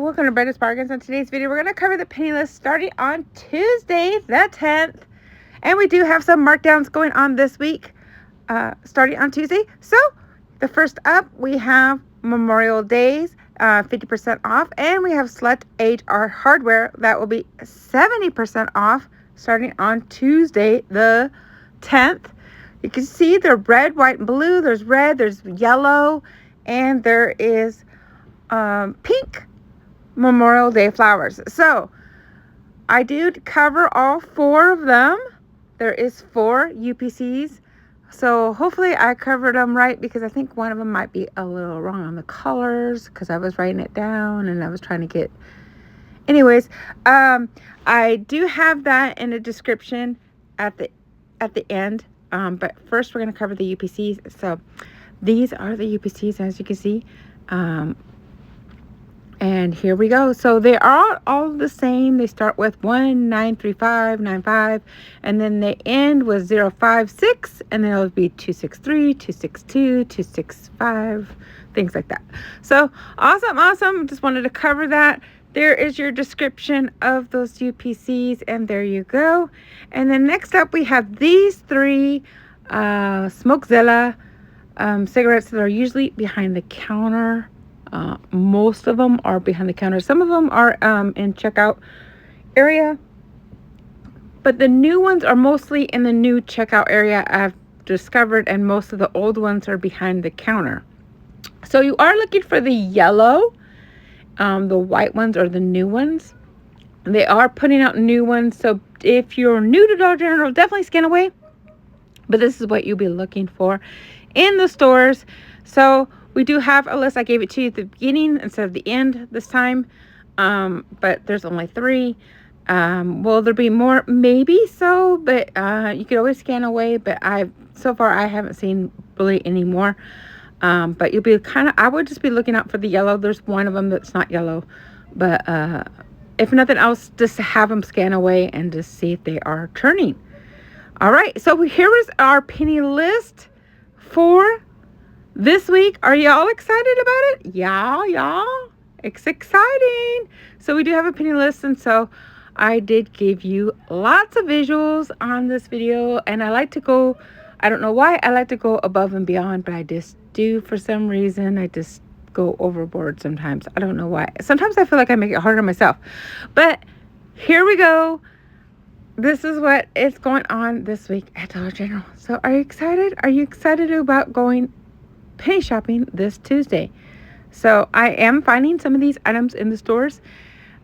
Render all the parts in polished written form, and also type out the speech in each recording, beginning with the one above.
welcome to Brenna's Bargains. On today's video, we're going to cover the penny list starting on Tuesday, the 10th. And we do have some markdowns going on this week, starting on Tuesday. So, the first up, we have Memorial Days, 50% off. And we have Select HR Hardware that will be 70% off starting on Tuesday, the 10th. You can see they're red, white, and blue. There's red, there's yellow, and there is pink Memorial Day flowers. So I did cover all 4 of them. There is 4 UPCs. So hopefully I covered them right, because I think one of them might be a little wrong on the colors, because I was writing it down and I was trying to get... Anyways, I do have that in a description at the end. But first we're going to cover the UPCs. So these are the UPCs, as you can see. And here we go. So they are all the same. They start with 193595, and then they end with 056, and then it'll be 263, 262, 265, things like that. So awesome. Just wanted to cover that. There is your description of those UPCs, and there you go. And then next up, we have these 3 Smokezilla cigarettes that are usually behind the counter. Most of them are behind the counter. Some of them are in checkout area, but the new ones are mostly in the new checkout area I've discovered, and most of the old ones are behind the counter. So you are looking for the yellow, the white ones are the new ones. They are putting out new ones, so if you're new to Dollar General, definitely scan away. But this is what you'll be looking for in the stores. So we do have a list. I gave it to you at the beginning instead of the end this time. But there's only 3. Will there be more? Maybe so, but you could always scan away. But so far I haven't seen really any more. But you'll be I would just be looking out for the yellow. There's one of them that's not yellow. But if nothing else, just have them scan away and just see if they are turning. All right, so here is our penny list for this week. Are y'all excited about it? Y'all. It's exciting. So we do have a penny list, and so I did give you lots of visuals on this video, and I like to go, I don't know why, I like to go above and beyond, but I just do for some reason. I just go overboard sometimes. I don't know why. Sometimes I feel like I make it harder on myself. But here we go. This is what is going on this week at Dollar General. So are you excited? Are you excited about going penny shopping this Tuesday? So I am finding some of these items in the stores.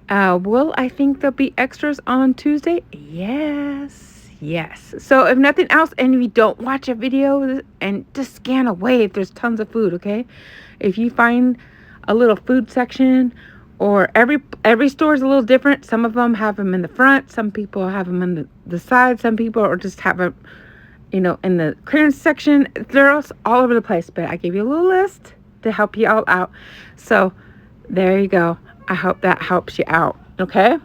Will I think there'll be extras on Tuesday? Yes. So if nothing else, and if you don't watch a video, and just scan away if there's tons of food, okay? If you find a little food section, or every store is a little different. Some of them have them in the front. Some people have them on the side. Some people or just have them, in the clearance section. They're all over the place. But I gave you a little list to help you all out. So there you go. I hope that helps you out. Okay?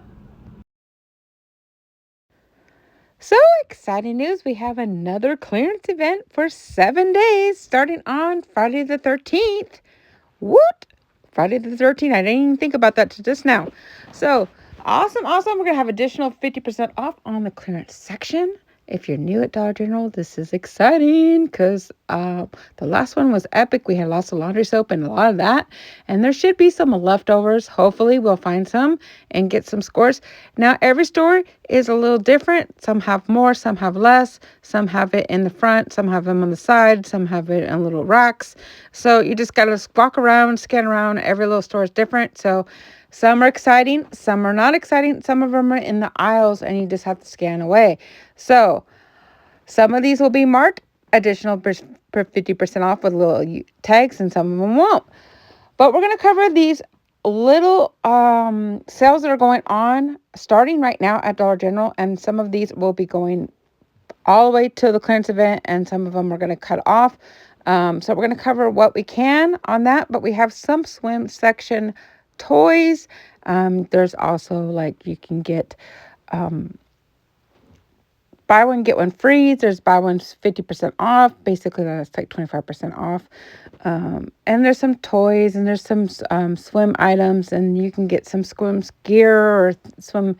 So exciting news. We have another clearance event for 7 days starting on Friday the 13th. What? Friday the 13th. I didn't even think about that till just now. So awesome. We're going to have additional 50% off on the clearance section. If you're new at Dollar General, this is exciting, because the last one was epic. We had lots of laundry soap and a lot of that. And there should be some leftovers. Hopefully we'll find some and get some scores. Now, every store is a little different. Some have more, some have less. Some have it in the front, some have them on the side, some have it in little racks. So you just got to walk around, scan around. Every little store is different. So some are exciting, some are not exciting. Some of them are in the aisles, and you just have to scan away. So some of these will be marked additional 50% off with little tags, and some of them won't. But we're going to cover these little sales that are going on starting right now at Dollar General. And some of these will be going all the way to the clearance event, and some of them are going to cut off. So we're going to cover what we can on that. But we have some swim section toys. There's also, like, you can get buy one, get one free. There's buy one 50% off. Basically, that's like 25% off. And there's some toys and there's some swim items, and you can get some swim gear or swim,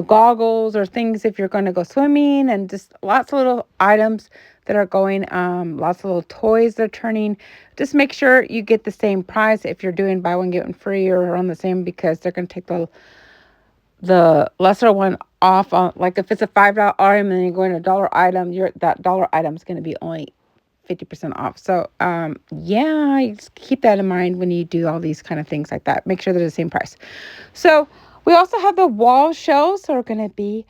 goggles or things if you're going to go swimming, and just lots of little items that are going, lots of little toys that are turning. Just make sure you get the same price if you're doing buy one, get one free or on the same, because they're going to take the lesser one off on, like if it's a $5 item and you're going to $1 item, that $1 item is going to be only 50% off. So, yeah, just keep that in mind when you do all these kind of things like that. Make sure they're the same price. So we also have the wall shelves. So we're going to be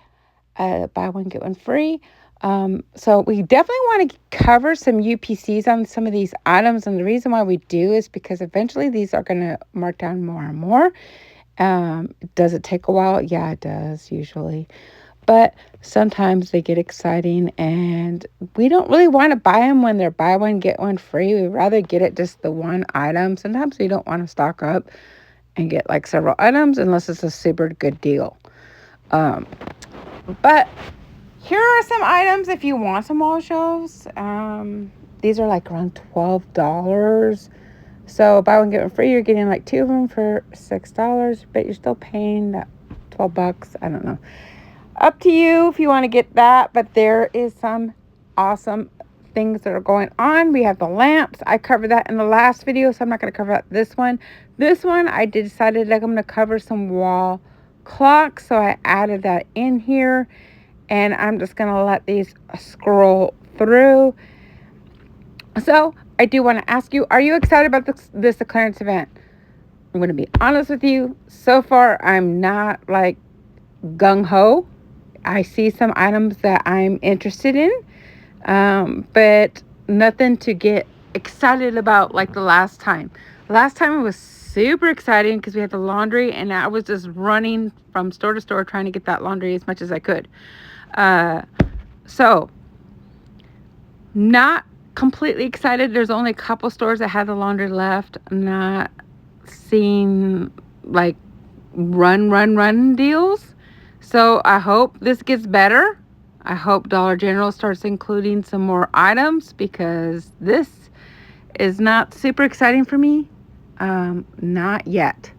buy one, get one free. So we definitely want to cover some UPCs on some of these items. And the reason why we do is because eventually these are going to mark down more and more. Does it take a while? Yeah, it does usually. But sometimes they get exciting and we don't really want to buy them when they're buy one, get one free. We'd rather get it just the one item. Sometimes we don't want to stock up and get like several items unless it's a super good deal. But here are some items if you want some wall shelves. These are like around $12. So buy one, get one free. You're getting like 2 of them for $6, but you're still paying that $12. I don't know. Up to you if you want to get that, but there is some awesome things that are going on. We have the lamps. I covered that in the last video, so I'm not going to cover that this one. This one, I decided that I'm going to cover some wall clocks, so I added that in here, and I'm just going to let these scroll through. So I do want to ask you, are you excited about this clearance event? I'm going to be honest with you. So far, I'm not like gung-ho. I see some items that I'm interested in, but nothing to get excited about like the last time. Last time it was super exciting because we had the laundry, and I was just running from store to store trying to get that laundry as much as I could. So not completely excited. There's only a couple stores that had the laundry left. I'm not seeing like run deals. So I hope this gets better. I hope Dollar General starts including some more items, because this is not super exciting for me. Not yet.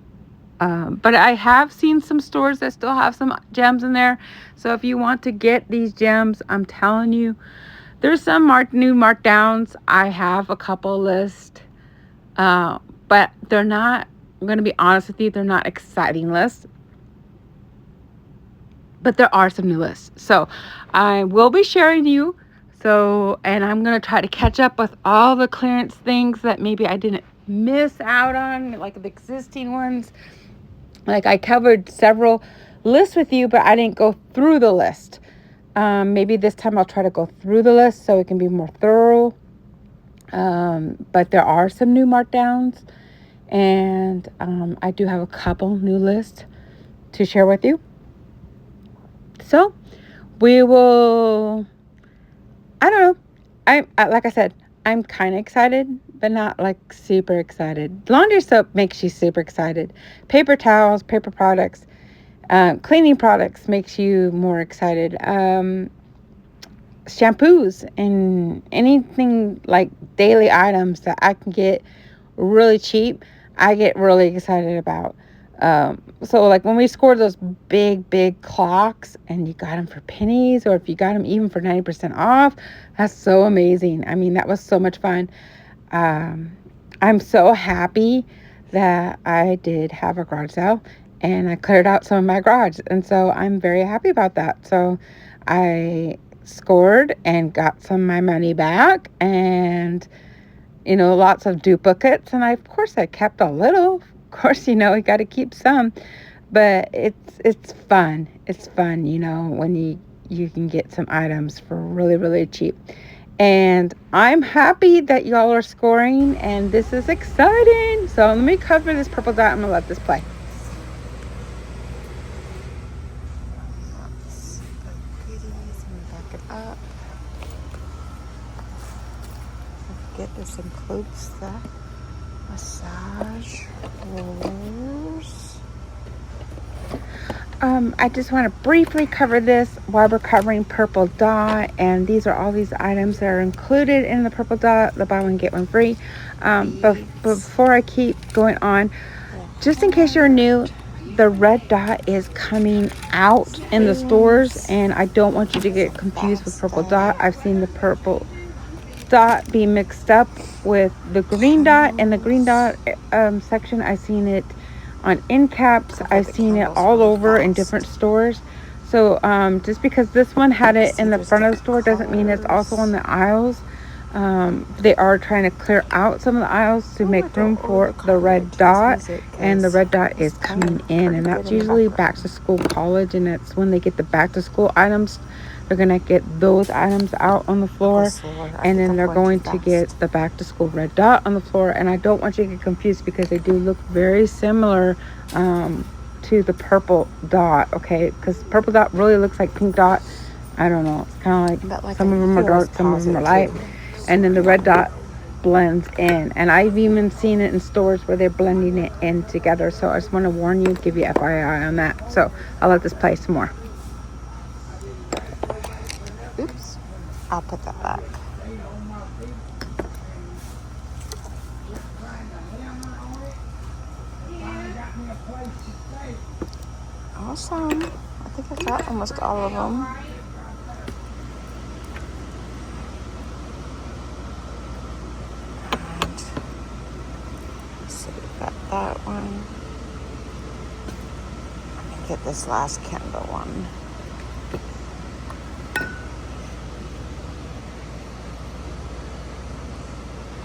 But I have seen some stores that still have some gems in there. So if you want to get these gems, I'm telling you, there's some new markdowns. I have a couple lists. But they're not, I'm going to be honest with you, they're not exciting lists. But there are some new lists. So I will be sharing you. And I'm going to try to catch up with all the clearance things that maybe I didn't miss out on, like the existing ones. Like I covered several lists with you, but I didn't go through the list. Maybe this time I'll try to go through the list so it can be more thorough. But there are some new markdowns. And I do have a couple new lists to share with you. So we will, I don't know. Like I said, I'm kind of excited, but not like super excited. Laundry soap makes you super excited. Paper towels, paper products, cleaning products makes you more excited. Shampoos and anything like daily items that I can get really cheap, I get really excited about. So like when we scored those big clocks and you got them for pennies, or if you got them even for 90% off, that's so amazing. I mean, that was so much fun. I'm so happy that I did have a garage sale and I cleared out some of my garage. And so I'm very happy about that. So I scored and got some of my money back, and lots of duplicates, and of course I kept a little. Of course, you got to keep some, but it's fun. It's fun, when you can get some items for really cheap. And I'm happy that y'all are scoring, and this is exciting. So let me cover this purple dot. I'm gonna let this play. Back it up. This includes the massage rollers. I just want to briefly cover this while we're covering Purple Dot, and these are all these items that are included in the Purple Dot, the buy one get one free. But before I keep going on, just in case you're new, the red dot is coming out in the stores, and I don't want you to get confused with Purple Dot. I've seen the Purple Dot be mixed up with the green dot, and the green dot section, I've seen it on end caps. I've seen it all over in different stores. So just because this one had it in the front of the store doesn't mean it's also on the aisles. They are trying to clear out some of the aisles to make room for the red dot, and the red dot is coming in, and that's usually back to school college, and that's when they get the back to school items. They're gonna get those items out on the floor, and then they're going to get the back to school red dot on the floor. And I don't want you to get confused because they do look very similar to the purple dot, okay? Because purple dot really looks like pink dot. I don't know, it's kind of like some of them are dark, some of them are light, and then the red dot blends in. And I've even seen it in stores where they're blending it in together. So I just want to warn you, give you FYI on that. So I'll let this play some more. Oops, I'll put that back. Awesome. I think I got almost all of them. And so we got that one. Let me get this last candle one.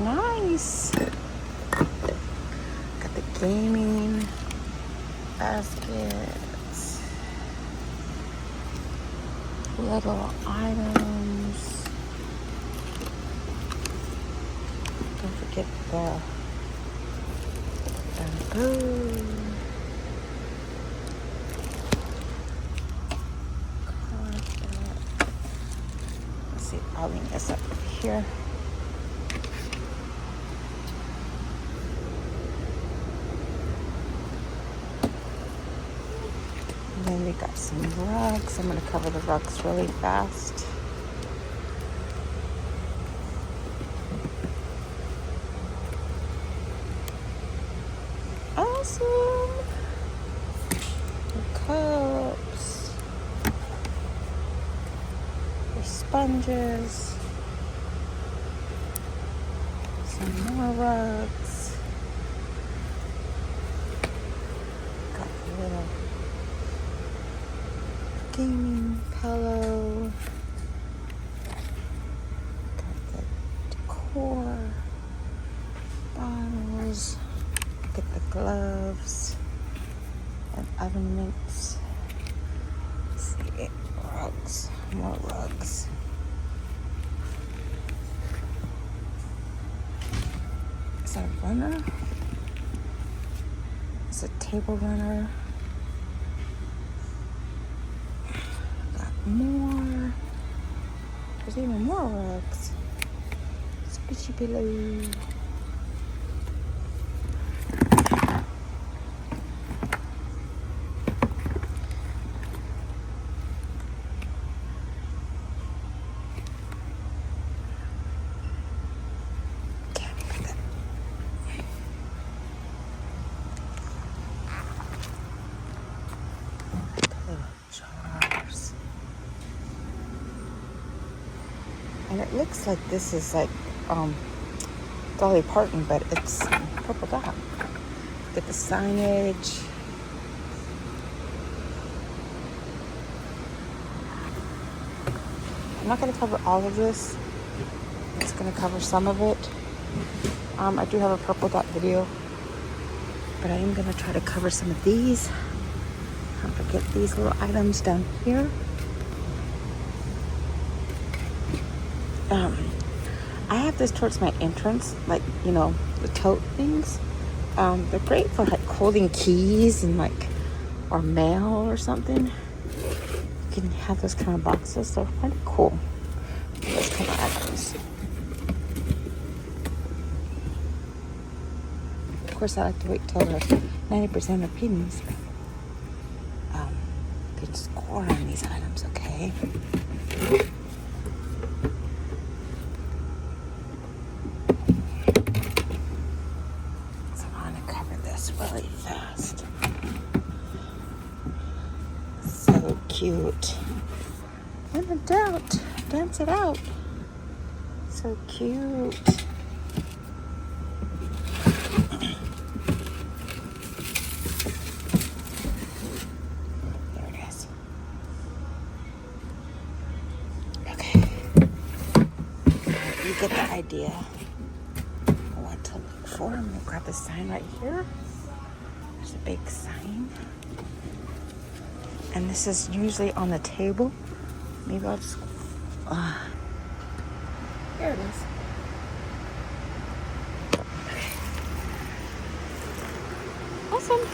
Nice. Got the gaming baskets, little items. Don't forget the bamboo. Let's see, I'll leave this up here. Then we got some rugs. I'm going to cover the rugs really fast. Awesome. The cups. The sponges. Some more rugs. Got a little gaming pillow. Got the decor bottles. Get the gloves and oven mitts. Let's see, rugs, more rugs. Is that a runner? It's a table runner. More. There's even more rugs. Squishy pillow. And it looks like this is like Dolly Parton, but it's Purple Dot. Get the signage. I'm not going to cover all of this. I'm just going to cover some of it. I do have a Purple Dot video, but I am going to try to cover some of these. Don't forget these little items down here. I have this towards my entrance, like, you know, the tote things. They're great for like holding keys and like, or mail or something. You can have those kind of boxes. They're pretty cool. Those kind of items. Of course, I like to wait till the 90% of pennies. good score on these items, okay? So I'm gonna cover this really fast. So cute. When in doubt, dance it out. So cute. There it is. Okay. You get the idea. What to look for. I'm gonna grab the sign right here. There's a big sign. And this is usually on the table. Maybe I'll just... there it is. Awesome.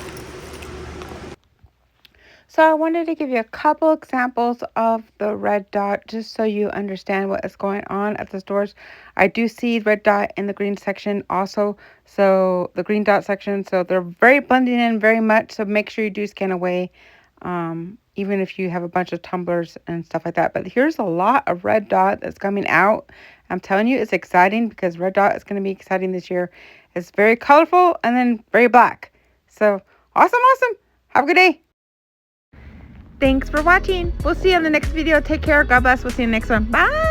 So I wanted to give you a couple examples of the red dot just so you understand what is going on at the stores. I do see red dot in the green section also, so the green dot section, so they're very blending in very much, so make sure you do scan away, even if you have a bunch of tumblers and stuff like that. But here's a lot of red dot that's coming out. I'm telling you, it's exciting because red dot is going to be exciting this year. It's very colorful and then very black. So awesome. Have a good day. Thanks for watching. We'll see you on the next video. Take care. God bless. We'll see you in the next one. Bye.